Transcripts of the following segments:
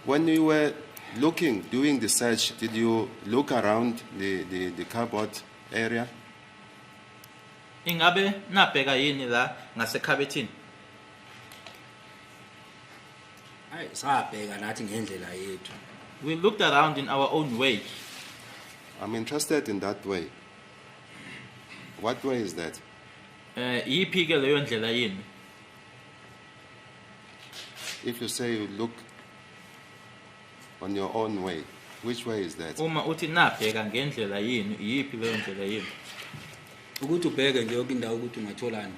When you were doing the search, did you look around the cupboard area? Ingabe nabheka yini la ngasekhabethini? Hayi sabheka nathi ngendlela yethu. We looked around in our own way. I'm interested in that way. What way is that? Yiphi ke leyo ndlela yini? If you say you look on your own way, which way is that? Uma uthi nabheka ngendlela yini, yiphi leyo ndlela yini? Ukuthi ubheke nje indawo ukuthi ungatholani.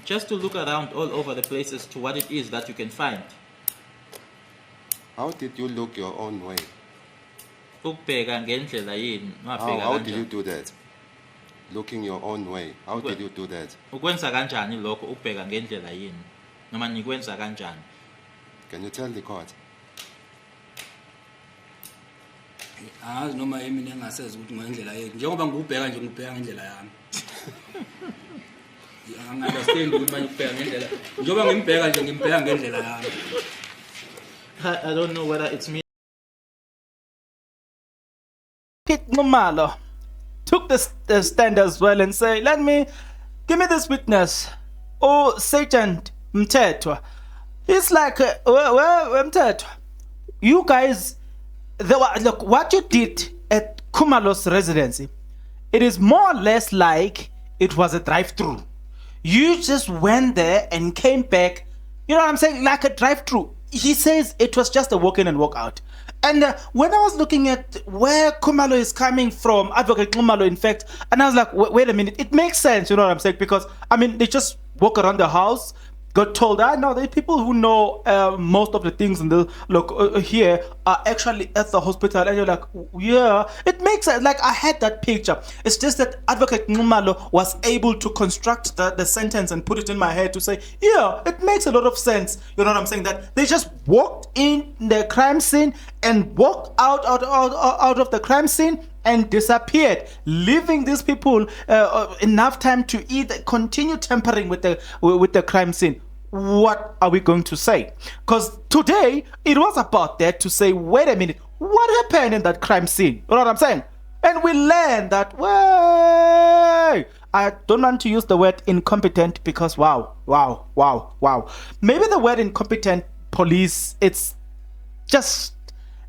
Just to look around all over the places to what it is that you can find. How did you look your own way? Ukubheka ngendlela yini, wabheka How did you kanjani? do that? Looking your own way. How did you do that? Ukwenza kanjani lokho ukubheka ngendlela yini? Noma nikwenza kanjani? Can you tell the court? Azi noma yimi engasezi ukuthi ngendlela yethu. Njengoba ngubheka nje ngibheka ngendlela yami. Understand ukuthi manje ubheka ngendlela. Njengoba ngimbheka nje ngimbheka ngendlela yami. I don't know whether it's me. Nxumalo took the stand as well and say, give me this witness. Oh, Sergeant Mthethwa. It's like, where Mthethwa? You guys, look, what you did at Nxumalo's residency, it is more or less like it was a drive-through. You just went there and came back, you know what I'm saying, like a drive-through. He says it was just a walk in and walk out. And when I was looking at where Nxumalo is coming from, Advocate Nxumalo, in fact, and I was like, wait a minute, it makes sense, you know what I'm saying? Because, I mean, they just walk around the house, got told, I know there are people who know most of the things in the here are actually at the hospital, and you're like, yeah, it makes sense. Like, I had that picture. It's just that Advocate Nxumalo was able to construct the sentence and put it in my head to say, yeah, it makes a lot of sense. You know what I'm saying? That they just walked in the crime scene and walked out of the crime scene and disappeared, leaving these people enough time to either continue tampering with the crime scene. What are we going to say? Because today it was about that to say, wait a minute, what happened in that crime scene? You know what I'm saying? And we learned that, way, I don't want to use the word incompetent because wow. Maybe the word incompetent police, it's just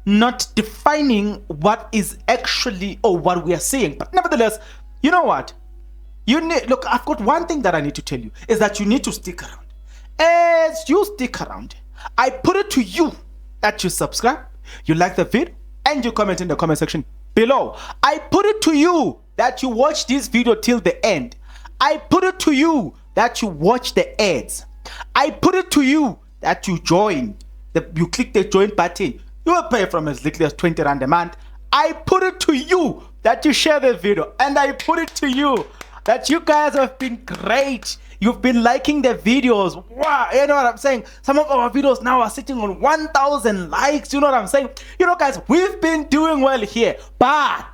not defining what is actually or what we are seeing. But nevertheless, you know what? Look, I've got one thing that I need to tell you, is that you need to stick around. As you stick around, I put it to you that you subscribe, you like the video, and you comment in the comment section below. I put it to you that you watch this video till the end. I put it to you that you watch the ads. I put it to you that you join, you click the join button. You will pay from as little as 20 rand a month. I put it to you that you share the video, and I put it to you that you guys have been great. You've been liking the videos. Wow, you know what I'm saying? Some of our videos now are sitting on 1,000 likes. You know what I'm saying? You know, guys, we've been doing well here. But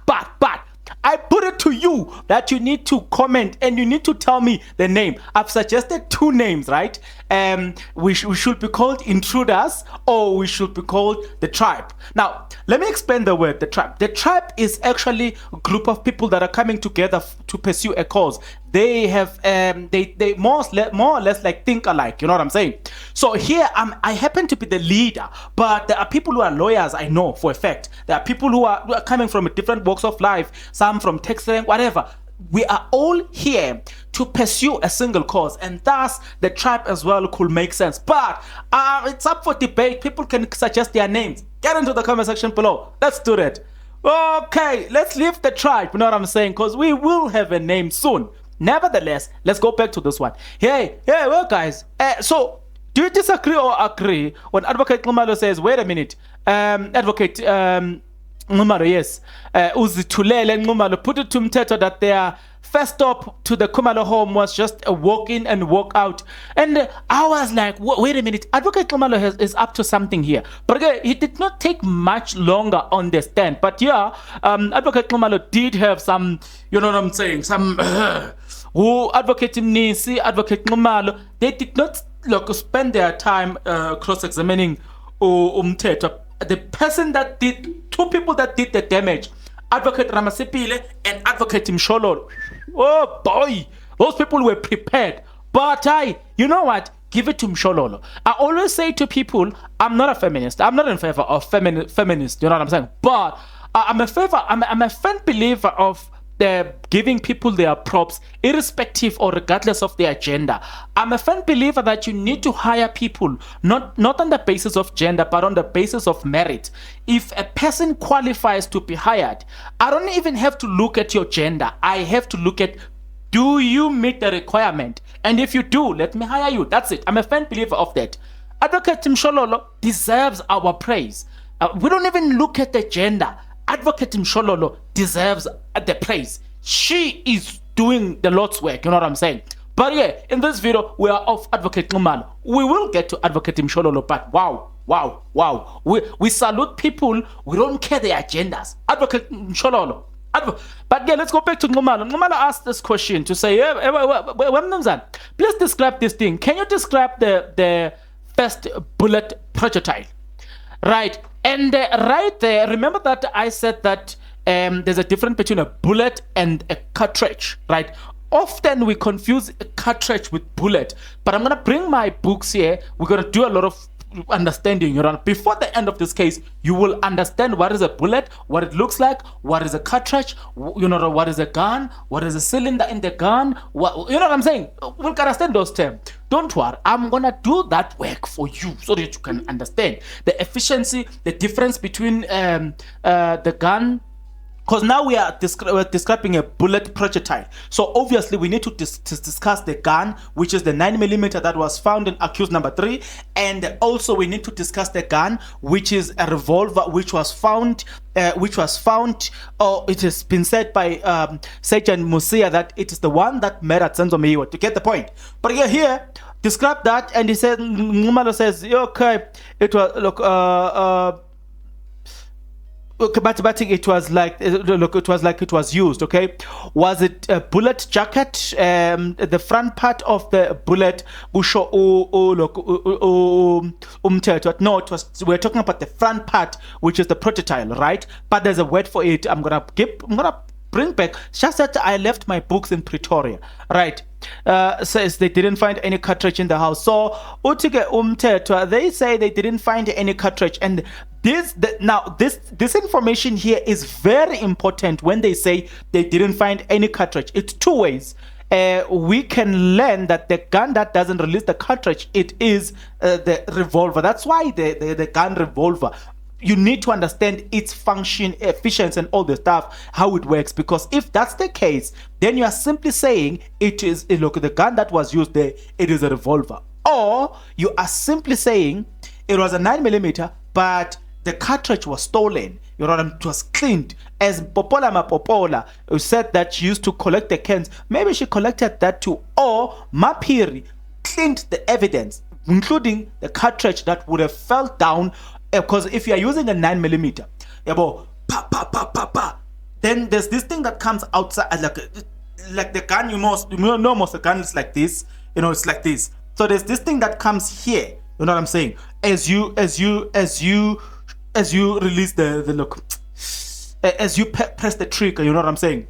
I put it to you that you need to comment and you need to tell me the name. I've suggested two names, right? We should be called Intruders, or we should be called The Tribe. Now, let me explain the word The Tribe. The Tribe is actually a group of people that are coming together to pursue a cause. They have they more or less like think alike, you know what I'm saying? So here I happen to be the leader, but there are people who are lawyers, I know for a fact. There are people who are coming from different walks of life, some from textile, whatever. We are all here to pursue a single cause, and thus the tribe as well could make sense. But it's up for debate. People can suggest their names. Get into the comment section below. Let's do that. Okay, let's leave the tribe, you know what I'm saying? Because we will have a name soon. Nevertheless, let's go back to this one. Hey, well, guys. So, do you disagree or agree when Advocate Nxumalo says, wait a minute, Advocate Nxumalo, yes, Uzithulele Nxumalo put it to Mthethwa that their first stop to the Nxumalo home was just a walk in and walk out. And I was like, wait a minute, Advocate Nxumalo is up to something here. But again, he did not take much longer on the stand. But yeah, Advocate Nxumalo did have some, you know what I'm saying, some who Advocate Mnisi, Advocate Nxumalo, they did not spend their time cross-examining umthetho, the person that did, two people that did the damage, Advocate Ramasipile and Advocate Nxumalo. Oh boy, those people were prepared. But you know what? Give it to Nxumalo. I always say to people, I'm not a feminist. I'm not in favor of feminist. You know what I'm saying? But I'm a firm believer of giving people their props, irrespective or regardless of their gender. I'm a firm believer that you need to hire people not on the basis of gender, but on the basis of merit. If a person qualifies to be hired, I don't even have to look at your gender. I have to look at, do you meet the requirement? And if you do, let me hire you. That's it. I'm a firm believer of that. Advocate Nxumalo deserves our praise. We don't even look at the gender. Advocate Nxumalo deserves the praise. She is doing the Lord's work, you know what I'm saying? But yeah, in this video, we are off Advocate Nxumalo. We will get to Advocate Nxumalo, but wow. We salute people. We don't care their agendas. Advocate Nxumalo. But yeah, let's go back to Nxumalo. Nxumalo asked this question to say, please describe this thing. Can you describe the first bullet projectile? Right. And right there, remember that I said that there's a difference between a bullet and a cartridge, right? Often we confuse a cartridge with bullet, but I'm going to bring my books here. We're going to do a lot of understanding, you know. Before the end of this case, you will understand what is a bullet, what it looks like, what is a cartridge, you know, what is a gun, what is a cylinder in the gun, what, you know what I'm saying? We'll understand those terms. Don't worry, I'm gonna do that work for you so that you can understand the efficiency, the difference between the gun. Because now we are describing a bullet projectile. So obviously we need to discuss the gun, which is the 9mm that was found in accused number 3. And also we need to discuss the gun, which is a revolver, which was found, or it has been said by Sergeant Musia that it is the one that murdered Senzo Meyiwa, to get the point. But here, describe that, and he said, Nxumalo says, okay, it was, look, okay, but it was like, look, it was like it was used. Okay, was it a bullet jacket? The front part of the bullet, no, it was. We're talking about the front part, which is the projectile, right? But there's a word for it. I'm gonna bring back. Just that I left my books in Pretoria, right? Says they didn't find any cartridge in the house. So utige umthetho, they say they didn't find any cartridge, and this information here is very important. When they say they didn't find any cartridge, it's two ways. We can learn that the gun that doesn't release the cartridge, it is the revolver. That's why the gun revolver, you need to understand its function, efficiency, and all the stuff, how it works. Because if that's the case, then you are simply saying it is, look, the gun that was used there, it is a revolver. Or you are simply saying it was a 9mm, but the cartridge was stolen. You know, it was cleaned. As Popola Mapopola, who said that she used to collect the cans, maybe she collected that too. Or Mapiri cleaned the evidence, including the cartridge that would have fell down. Because if you are using a 9mm, then there's this thing that comes outside, like the gun. You know, most the gun is like this. You know, it's like this. So there's this thing that comes here. You know what I'm saying? As you release the look, as you press the trigger, you know what I'm saying?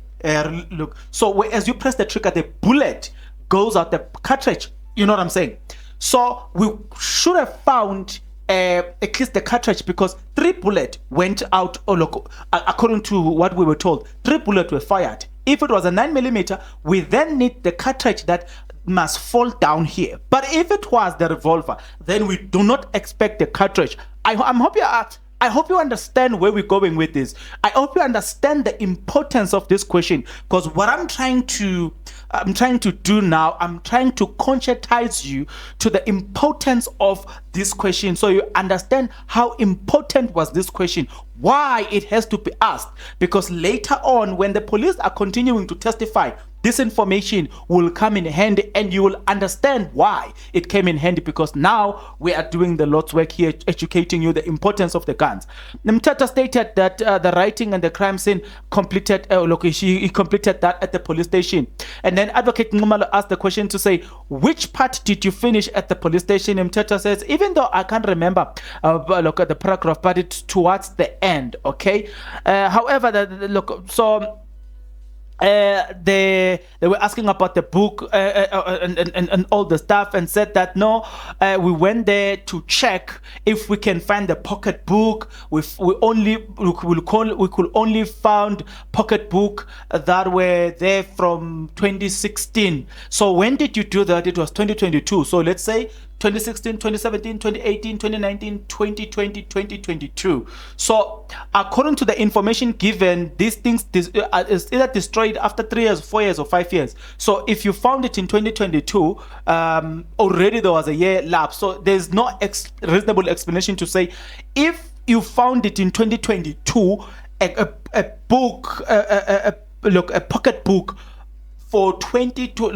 Look, so as you press the trigger, the bullet goes out the cartridge. You know what I'm saying? So we should have found at least the cartridge, because 3 bullets went out. Oh, look, according to what we were told, 3 bullets were fired. If it was a 9mm, we then need the cartridge that must fall down here. But if it was the revolver, then we do not expect the cartridge. I hope you understand where we're going with this. I hope you understand the importance of this question, because what I'm trying to do now, I'm trying to conscientize you to the importance of this question, so you understand how important was this question, why it has to be asked. Because later on, when the police are continuing to testify, this information will come in handy, and you will understand why it came in handy, because now we are doing the Lord's work here, educating you the importance of the guns. Mthetho stated that the writing and the crime scene completed, he completed that at the police station. And then Advocate Nxumalo asked the question to say, which part did you finish at the police station? Mthetho says, even though I can't remember look at the paragraph, but it's towards the end. Okay. However, they were asking about the book and all the stuff, and said that no, we went there to check if we can find the pocket book. We could only found pocket book that were there from 2016. So when did you do that? It was 2022. So let's say 2016, 2017, 2018, 2019, 2020, 2022. So according to the information given, these things is either destroyed after 3 years, 4 years, or 5 years. So if you found it in 2022, already there was a year lapse. So there's no reasonable explanation to say, if you found it in 2022, a book, a pocket book for 22,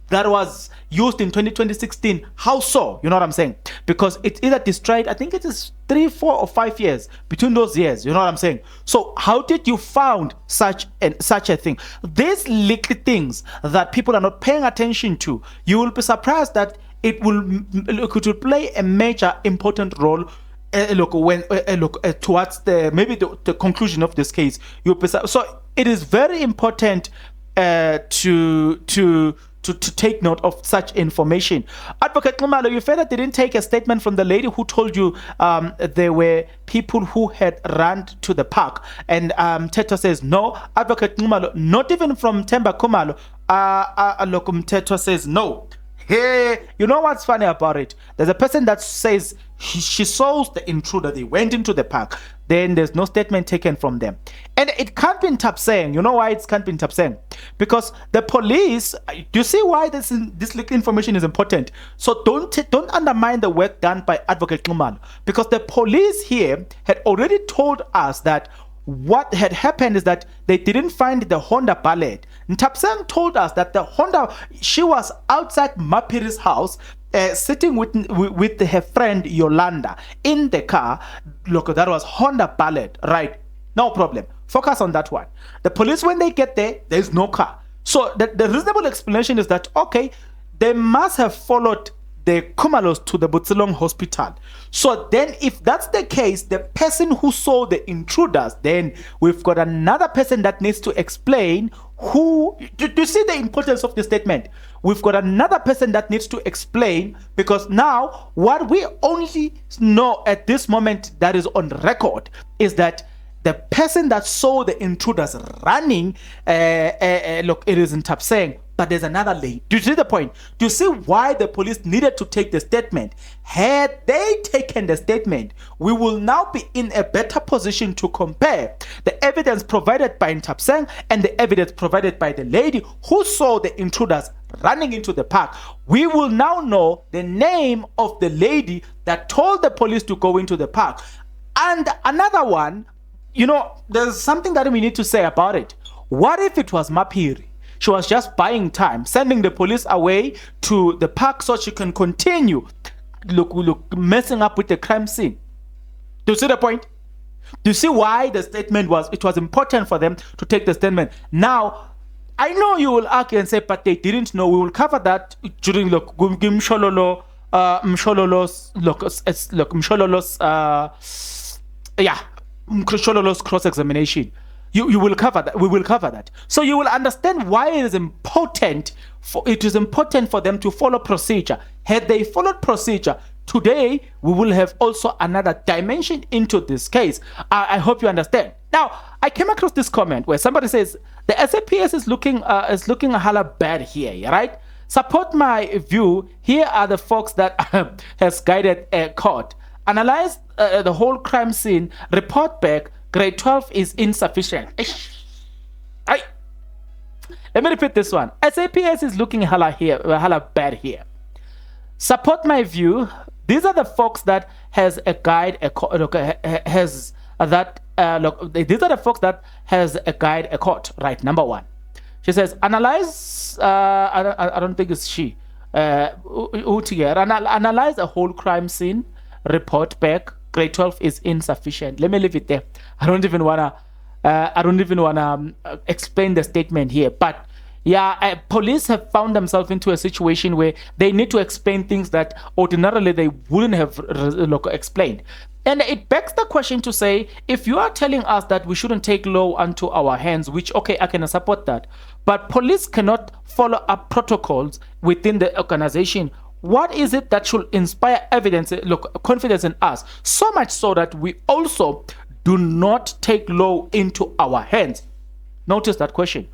that was used in 2016. How so? You know what I'm saying? Because it's either destroyed, I think it is 3, 4, or 5 years between those years. You know what I'm saying? So how did you found such a thing? These little things that people are not paying attention to, you will be surprised that it will play a major important role. Towards the conclusion of this case. So it is very important to take note of such information. Advocate Nxumalo, you further didn't take a statement from the lady who told you there were people who had run to the park. And Mthetho says no. Advocate Nxumalo, not even from Themba Khumalo. Mthetho says no. Hey, you know what's funny about it? There's a person that says she saw the intruder. They went into the park. Then there's no statement taken from them. And it can't be Ntapseng. You know why it can't be Ntapseng? Because the police, do you see why this little information is important? So don't undermine the work done by Advocate Nxumalo. Because the police here had already told us that what had happened is that they didn't find the Honda Ballet. Ntapseng told us that the Honda, she was outside Mapiri's house, sitting with her friend Yolanda in the car. Look, that was Honda Ballet, right? No problem. Focus on that one. The police, when they get there, there's no car. So the reasonable explanation is that, okay, they must have followed the Khumalos to the Botsalong hospital. So then if that's the case, the person who saw the intruders, then we've got another person that needs to explain who. Do you see the importance of the statement? We've got another person that needs to explain, because now what we only know at this moment that is on record is that the person that saw the intruders running, look, it isn't Ntapseng, but there's another lady. Do you see the point? Do you see why the police needed to take the statement? Had they taken the statement, we will now be in a better position to compare the evidence provided by Ntapseng and the evidence provided by the lady who saw the intruders running into the park. We will now know the name of the lady that told the police to go into the park. And another one, you know, there's something that we need to say about it. What if it was Mapiri? She was just buying time, sending the police away to the park so she can continue messing up with the crime scene. Do you see the point? Do you see why the statement was important for them to take the statement? Now, I know you will argue and say, but they didn't know. We will cover that during Mshololo's cross-examination. You will cover that. We will cover that. So you will understand why it is important for them to follow procedure. Had they followed procedure, today we will have also another dimension into this case. I hope you understand. Now, I came across this comment where somebody says the SAPS is looking a hala bad here, right? Support my view. Here are the folks that has guided a court. Analyze the whole crime scene. Report back. Grade 12 is insufficient. Let me repeat this one. SAPS is looking hella bad here. Support my view. These are the folks that has a guide. These are the folks that has a guide a court. Right. Number one. She says, analyze, I don't think it's she, analyze a whole crime scene, report back, grade 12 is insufficient. Let me leave it there. I don't even wanna explain the statement here, but yeah, police have found themselves into a situation where they need to explain things that ordinarily they wouldn't have explained. And it begs the question to say, if you are telling us that we shouldn't take law onto our hands, which, okay, I can support that, but police cannot follow up protocols within the organization, what is it that should inspire confidence in us? So much so that we also do not take law into our hands. Notice that question.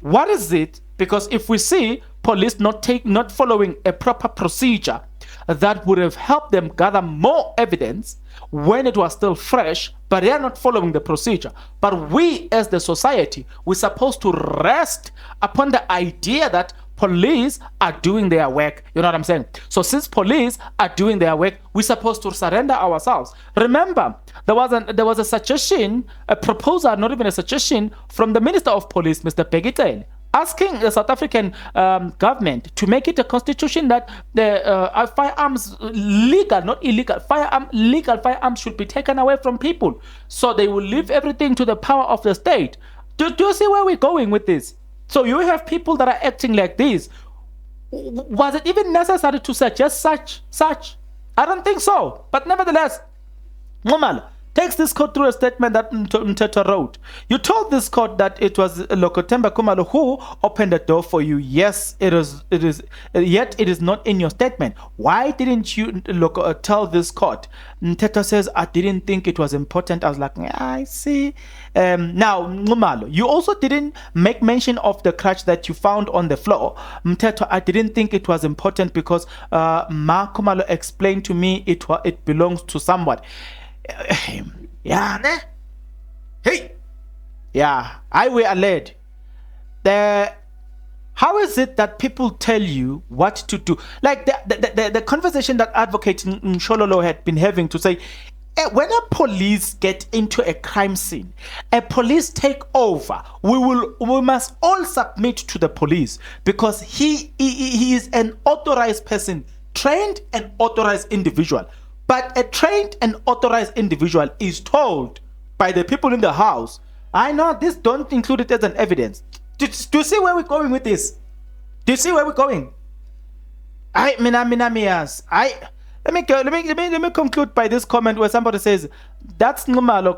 What is it? Because if we see police not following a proper procedure that would have helped them gather more evidence when it was still fresh, but they are not following the procedure. But we as the society, we're supposed to rest upon the idea that police are doing their work. You know what I'm saying? So since police are doing their work, we're supposed to surrender ourselves. Remember, there was a suggestion, a proposal, not even a suggestion, from the Minister of Police, Mr. Peggy, asking the South African government to make it a constitution that the firearms, legal, not illegal, legal firearms should be taken away from people. So they will leave everything to the power of the state. Do you see where we're going with this? So you have people that are acting like this. Was it even necessary to suggest such? I don't think so. But nevertheless, Nxumalo takes this court through a statement that Mteto wrote. You told this court that it was Themba Nxumalo who opened the door for you. Yes, it is. Yet it is not in your statement. Why didn't you tell this court? Mteto says, I didn't think it was important. I was like, I see. Now, Nxumalo, you also didn't make mention of the crutch that you found on the floor. Mteto, I didn't think it was important because Nxumalo explained to me it belongs to someone. Yeah, ne? Hey, yeah, I were led. How is it that people tell you what to do? Like the conversation that Advocate Nxumalo had been having to say, when a police get into a crime scene, a police take over, we must all submit to the police because he is an authorized person, trained and authorized individual. But a trained and authorized individual is told by the people in the house, I know this, don't include it as an evidence. Do you see where we're going with this? Do you see where we're going? Let me conclude by this comment where somebody says, that's Nxumalo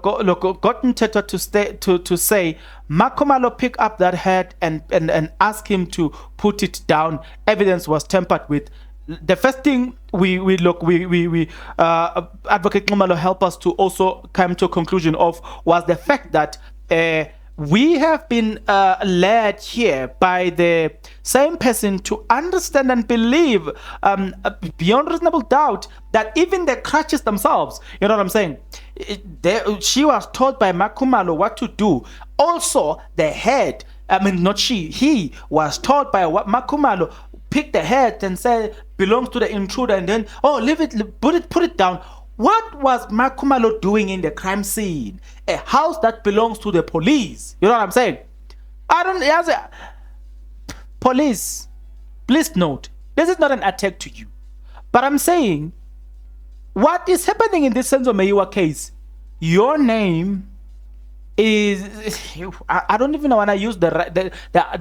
got Mteto to say, Nxumalo pick up that head and ask him to put it down. Evidence was tampered with. The first thing Advocate Nxumalo help us to also come to a conclusion of was the fact that we have been led here by the same person to understand and believe beyond reasonable doubt that even the crutches themselves, you know what I'm saying? She was told by Nxumalo what to do. Also, the head, he was told by Nxumalo, pick the head and say belongs to the intruder, and then leave it, put it down. What was Nxumalo doing in the crime scene? A house that belongs to the police. You know what I'm saying? Police, please note, this is not an attack to you, but I'm saying what is happening in this Senzo Meyiwa case. Your name is, I don't even want to use the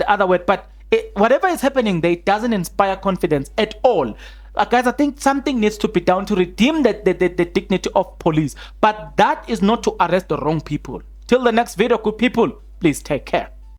other word, but whatever is happening there, it doesn't inspire confidence at all. Guys, I think something needs to be done to redeem the dignity of police. But that is not to arrest the wrong people. Till the next video, good people, please take care.